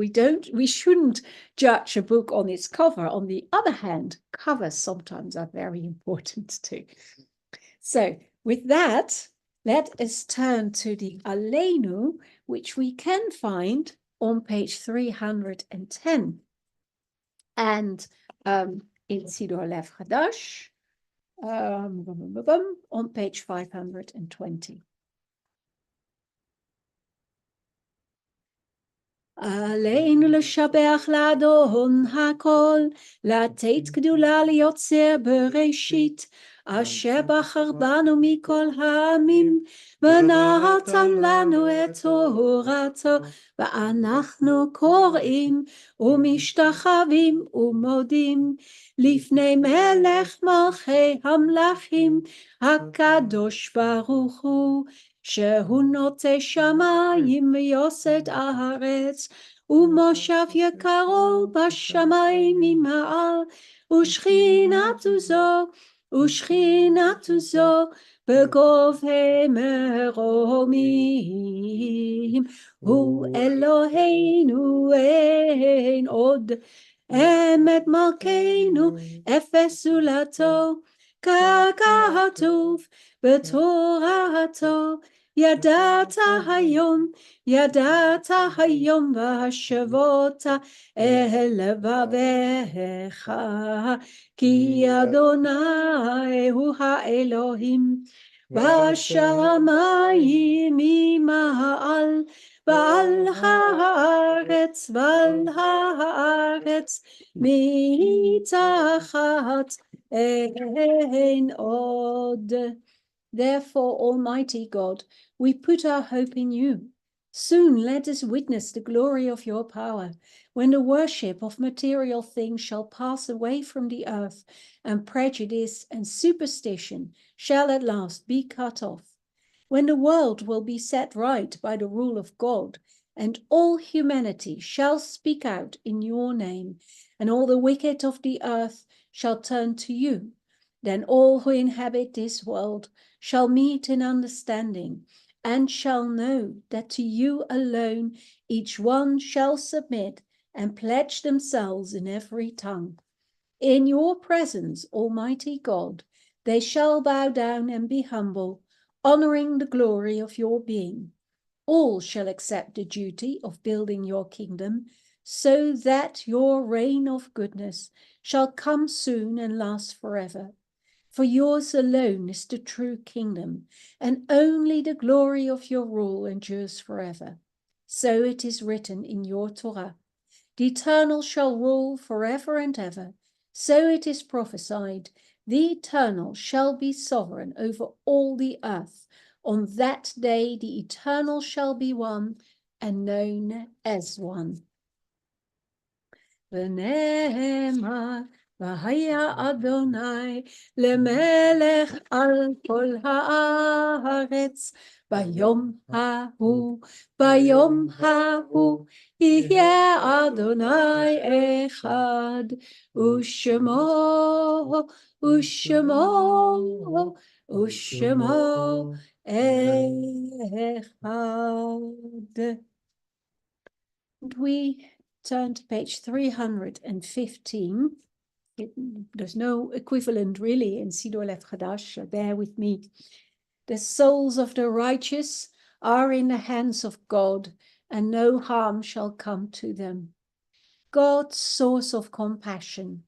we shouldn't judge a book on its cover. On the other hand, covers sometimes are very important too. So with that, let us turn to the Aleinu, which we can find on page 310. And in Siddur Lev Chadash, on page 520. עלינו לשבח לאדון הכל, לתת גדולה ליוצר בראשית, אשר בחר בנו מכל העמים, ונתן לנו את תורתו, ואנחנו קוראים ומשתחווים ומודים לפני מלך מלכי המלכים, הקדוש ברוך הוא, שהוא נוטה שמיים ויוסד הארץ, ומושב יקרו בשמיים ממעל, ושכינתו זו בגובה מרומים. הוא אלוהינו אין עוד, אמת מלכנו אפס זולתו, ככתוב בתורתו, ידעת היום והשבות אל לבביך, כי אדוני הוא האלוהים בשמיים ממעל, ועל הארץ מתחת אין עוד. Therefore, Almighty God, we put our hope in you. Soon let us witness the glory of your power, when the worship of material things shall pass away from the earth, and prejudice and superstition shall at last be cut off. When the world will be set right by the rule of God, and all humanity shall speak out in your name, and all the wicked of the earth shall turn to you, then all who inhabit this world shall meet in understanding, and shall know that to you alone each one shall submit and pledge themselves in every tongue. In your presence, Almighty God, they shall bow down and be humble, honoring the glory of your being. All shall accept the duty of building your kingdom, so that your reign of goodness shall come soon and last forever. For yours alone is the true kingdom, and only the glory of your rule endures forever. So it is written in your Torah, the Eternal shall rule forever and ever. So it is prophesied, the Eternal shall be sovereign over all the earth. On that day the Eternal shall be one and known as one. ונאמר, והיה אדוני למלך על כל הארץ, ביום ההוא יהיה אדוני אחד, ושמו אחד. And we turn to page 315. There's no equivalent really in Siddur Lev Chadash, so bear with me. The souls of the righteous are in the hands of God, and no harm shall come to them. God, source of compassion,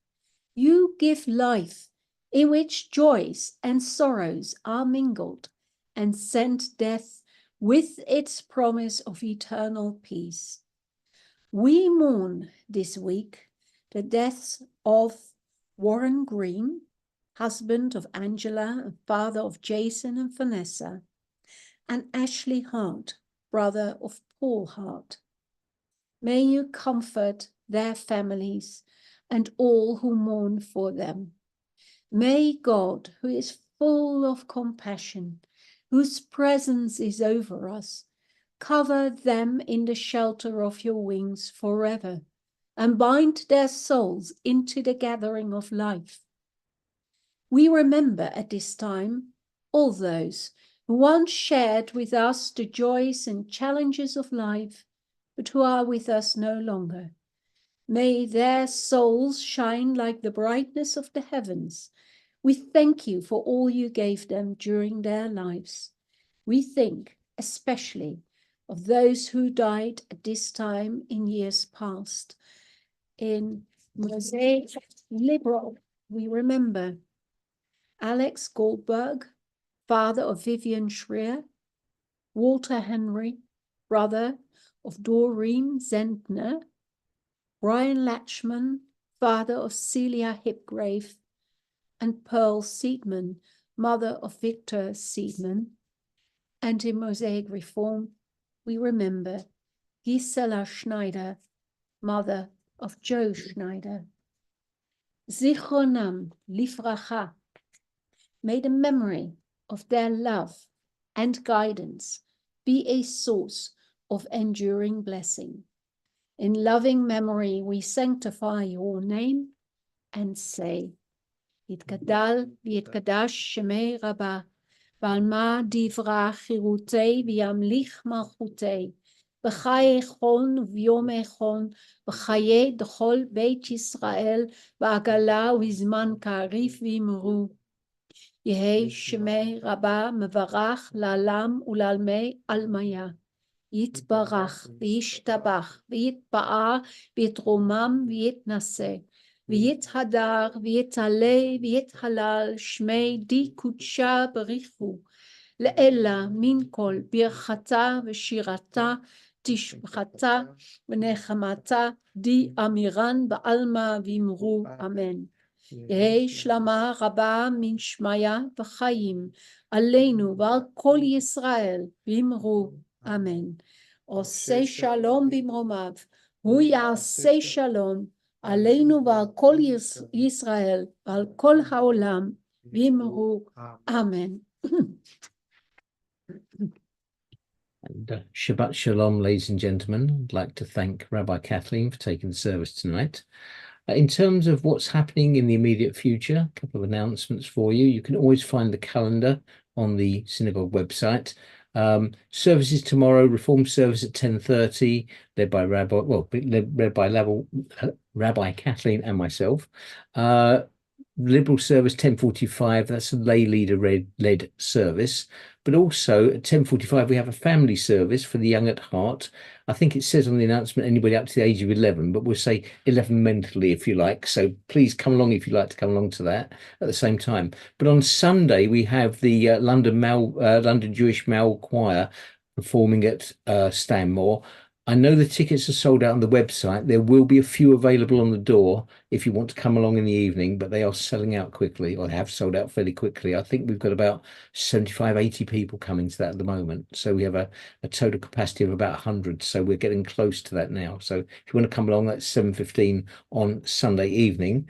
you give life in which joys and sorrows are mingled, and send death with its promise of eternal peace. We mourn this week the deaths of Warren Green, husband of Angela and father of Jason and Vanessa, and Ashley Hart, brother of Paul Hart. May you comfort their families and all who mourn for them. May God, who is full of compassion, whose presence is over us, cover them in the shelter of your wings forever, and bind their souls into the gathering of life. We remember at this time all those who once shared with us the joys and challenges of life, but who are with us no longer. May their souls shine like the brightness of the heavens. We thank you for all you gave them during their lives. We think especially of those who died at this time in years past. In Mosaic Liberal, we remember Alex Goldberg, father of Vivian Schreier, Walter Henry, brother of Doreen Zentner, Brian Latchman, father of Celia Hipgrave, and Pearl Seidman, mother of Victor Seidman. And in Mosaic Reform, we remember Gisela Schneider, mother of Joe Schneider. Zichronam Livracha. May the memory of their love and guidance be a source of enduring blessing. In loving memory, we sanctify your name and say, Yitkadal v'yitkadash shemei Rabbah, v'alma divra chirutei v'yamlich malchutei, b'chaye echon v'yom echon, b'chaye d'chol beit Yisrael, v'agala v'zman ka'arif v'imru. Yehei shemei Rabbah mevarach la'alam u'lalmei almaya. יתברך וישתבח ויתפאר ויתרומם ויתנשא ויתהדר ויתעלה ויתהלל שמי די קודשה בריחו לאלה מן כל ברכתה ושירתה תשבחתה ונחמתה די אמירן בעלמא ואמרו אמן. יהי שלמה רבה מן שמיה וחיים עלינו ועל כל ישראל ואמרו אמן. עושה שלום במרומיו, הוא יעשה שלום עלינו ועל כל ישראל ועל כל העולם, ואמרו אמן. And Shabbat Shalom, ladies and gentlemen. I'd like to thank Rabbi Kathleen for taking the service tonight. In terms of what's happening in the immediate future, a couple of announcements for you. You can always find the calendar on the synagogue website. Services tomorrow, Reform service at 10:30, led by Rabbi Kathleen and myself. Liberal service 10:45, that's a lay leader led service. But also at 10:45 we have a family service for the young at heart. I think it says on the announcement anybody up to the age of 11, but we'll say 11 mentally if you like. So please come along if you'd like to come along to that at the same time. But on Sunday we have the London Jewish Male Choir performing at Stanmore. I know the tickets are sold out on the website. There will be a few available on the door if you want to come along in the evening, but they are selling out quickly, or have sold out fairly quickly. I think we've got about 75, 80 people coming to that at the moment. So we have a total capacity of about 100. So we're getting close to that now. So if you want to come along, that's 7:15 on Sunday evening.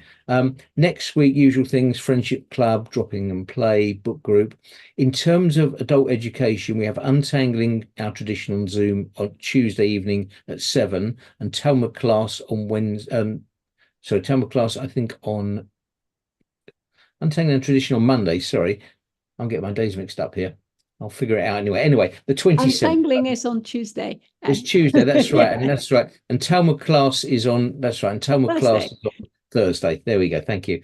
Next week, usual things, Friendship Club, Dropping and Play, book group. In terms of adult education, we have Untangling Our Tradition on Zoom on Tuesday evening at 7, and Talmud class on Wednesday. Talmud class, I think, on Untangling Our Tradition on Monday. Sorry, I'm getting my days mixed up here. I'll figure it out anyway. Anyway, the 27th. Untangling is on Tuesday. It's Tuesday, that's right. Yeah. And that's right. And Talmud class is on, that's right. And Talmud class is on Thursday. There we go. Thank you.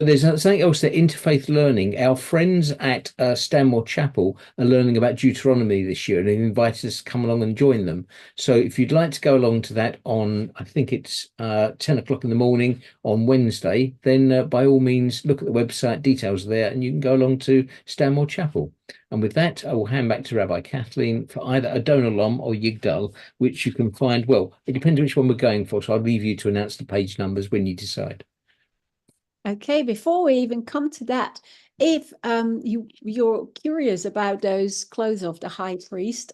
There's something else that interfaith learning. Our friends at Stanmore Chapel are learning about Deuteronomy this year, and they've invited us to come along and join them. So if you'd like to go along to that on, I think it's 10 o'clock in the morning on Wednesday, then by all means, look at the website, details are there, and you can go along to Stanmore Chapel. And with that, I will hand back to Rabbi Kathleen for either Adon Olam or Yigdal, which you can find, well, it depends which one we're going for, so I'll leave you to announce the page numbers when you decide. Okay, before we even come to that, if you're curious about those clothes of the high priest,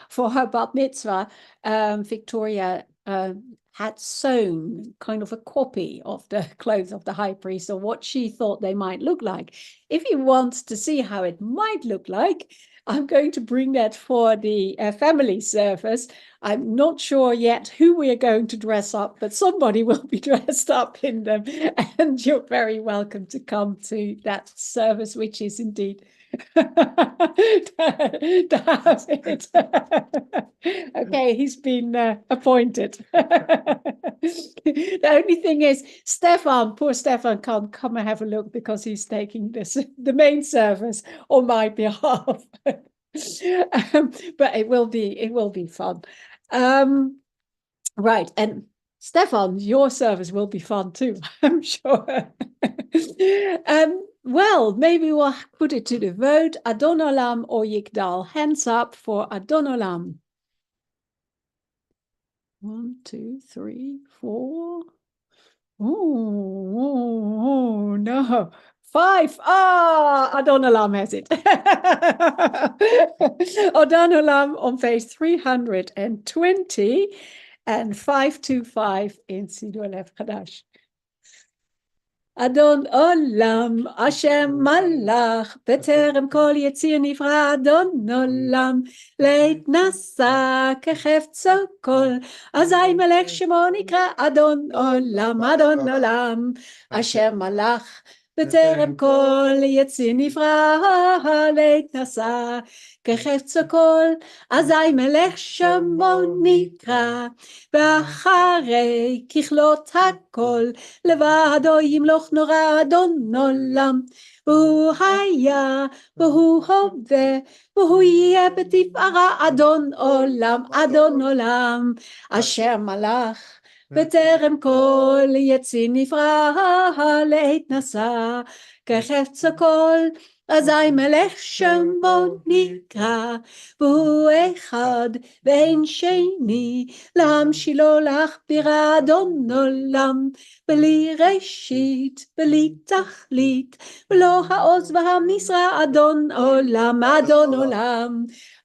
for her bat mitzvah, Victoria had sewn kind of a copy of the clothes of the high priest, or what she thought they might look like. If you want to see how it might look like, I'm going to bring that for the family service. I'm not sure yet who we are going to dress up, but somebody will be dressed up in them. And you're very welcome to come to that service, which is indeed okay, he's been appointed. The only thing is, poor Stefan can't come and have a look because he's taking the main service on my behalf. But it will be fun. Right, and Stefan, your service will be fun too, I'm sure. Well, maybe we'll put it to the vote. Adon Olam or Yigdal. Hands up for Adon Olam. 1, 2, 3, 4. Oh, no. 5. Adon Olam has it. Adon Olam on page 320 and 525 in Siddur Lev Chadash. Adon Olam, Hashem Malach, בטרם כל יציר נברא, אדון עולם, לעת נשא כחפצו כל, אזי מלך שמו נקרא, אדון עולם, אדון עולם, אשר מלך, בטרם כל יציר נברא, לעת נשא כחפצו כל, אזי מלך שמו נקרא, ואחרי ככלות הכל, לבדו ימלוך נורא אדון עולם, והוא היה, והוא הווה, והוא יהיה בתפארה אדון עולם, אשר מלך, בטרם כל יציר נברא, לעת נשא, כחפצו כל, אזי מלך שמו נקרא, והוא אחד ואין שני, להמשילו להכבירה אדון עולם, בלי ראשית, בלי תכלית, ולא העוז והמשרה, אדון עולם,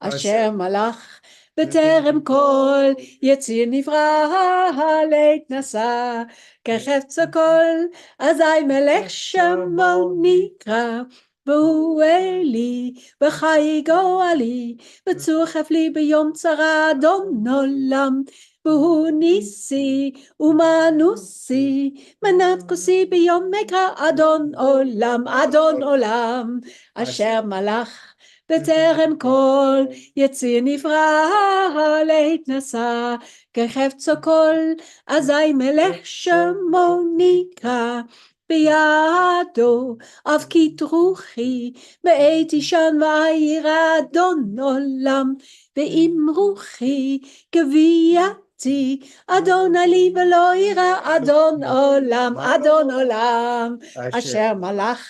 אשר מלך, בטרם כל יציר נברא, לעת נשא, כחפצו כל, אזי מלך שמו נקרא, והוא אלי, וחי גואלי, וצור חפלי ביום צרה, אדון עולם, והוא ניסי ומנוסי, מנת כוסי ביום מקרא, אדון עולם, אשר מלך, בטרם כל יציר נברא, לעת נשא, כחפצו כל, אזי מלך שמו נקרא, בידו אף כתרוכי, בעת אישן ואירא, אדון עולם, ואם רוחי גוויתי, אדון עלי ולא ירא, אדון עולם, אשר מלך,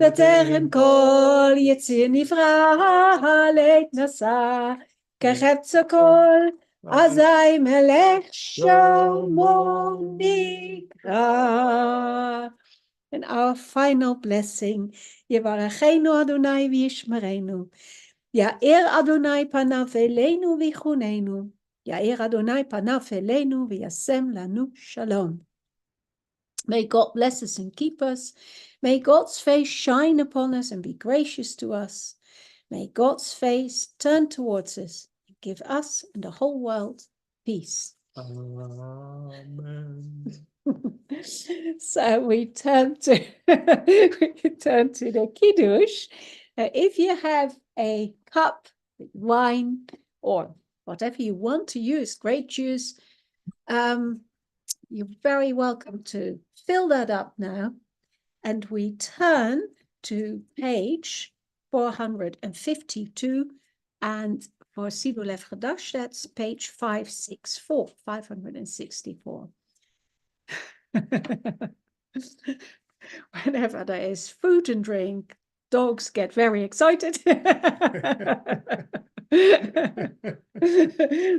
בטרם כל יציר נברא, לעת נשא, כחפצו כל, אזי מלך שמו נקרא. And our final blessing, יברכנו אדוני וישמרנו, יאר אדוני פניו אלינו ויחוננו, יאר אדוני פניו אלינו וישם לנו שלום. May God bless us and keep us. May God's face shine upon us and be gracious to us. May God's face turn towards us and give us and the whole world peace. Amen. So we turn to the Kiddush. If you have a cup with wine or whatever you want to use, grape juice, you're very welcome to fill that up now. And we turn to page 452, and for Siddur Lev Chadash, that's page 564. Whenever there is food and drink, dogs get very excited.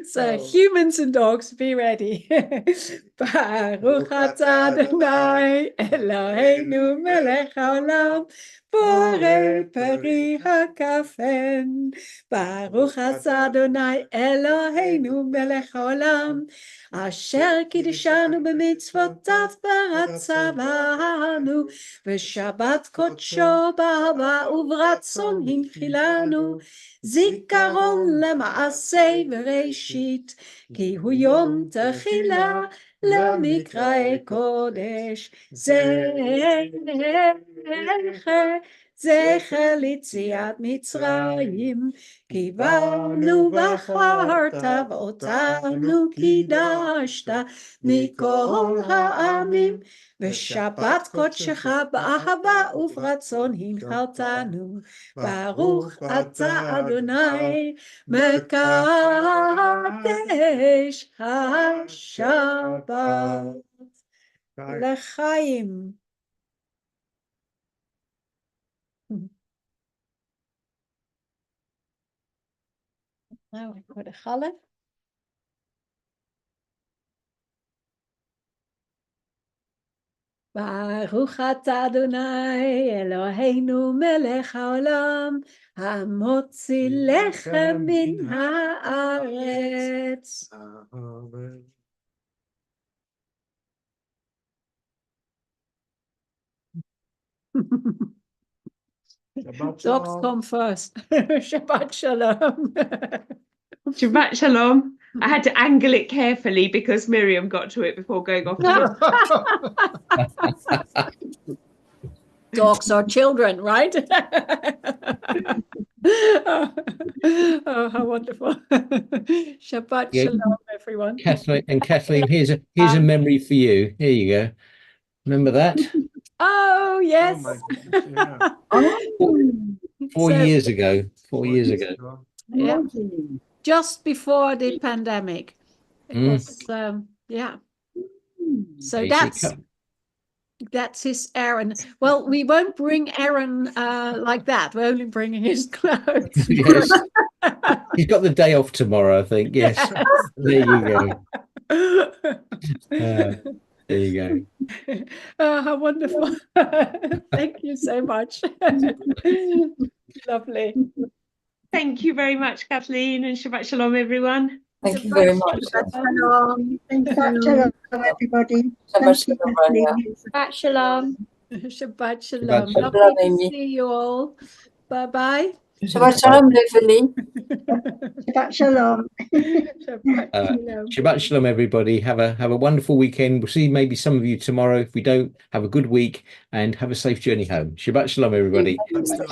So humans and dogs, be ready. Baruch atah Adonai Eloheinu melech haolam, borei peri hakafen. Baruch atah Adonai Eloheinu melech haolam, asher kiddishanu b'mitzvotav baratzavanu, v'shabbat kodsho b'ahava u'v'ratzon hinchilanu, זיכרון למעשה בראשית, כי הוא יום תחילה למקראי קודש, זכר ליציאת מצרים, כי בנו בחרת ואותנו קידשת מכל העמים, ושבת קודשך באהבה וברצון הנחלתנו. ברוך אתה אדוני מקדש השבת. לחיים. Nou, voor de gallen. Baruch atah Adonai Eloheinu melech haolam hamotzi lechem min haaretz. Amen. Shabbat Dogs shalom. come first. Shabbat shalom. Shabbat shalom. I had to angle it carefully because Miriam got to it before going off. Dogs are children, right? Oh, how wonderful. Shabbat Yeah. shalom, everyone. Kathleen, here's a memory for you. Here you go. Remember that? Oh, Oh yes. my goodness, yeah. 4 So- years ago. 4 years ago. Yeah. Just before the pandemic. It Mm. was, yeah. So You see, that's his errand. Well, we won't bring Aaron like that. We're only bringing his clothes. yes. He's got the day off tomorrow, I think. Yes. There you go. There you go. Oh, how wonderful. Thank you so much. Lovely. Thank you very much, Kathleen, and Shabbat shalom, everyone. Thank you very much. Shalom. Shabbat shalom, everybody. Shabbat Thank you, shalom, Rania. Kathleen. Shabbat shalom. Shabbat shalom. shalom. Lovely to Amy. see you all. Bye-bye. Shabbat shalom, Beverly. Shabbat shalom. Shabbat shalom. Shabbat shalom, everybody. Have a wonderful weekend. We'll see maybe some of you tomorrow. If we don't, have a good week and have a safe journey home. Shabbat shalom, everybody. Thank you, Steph.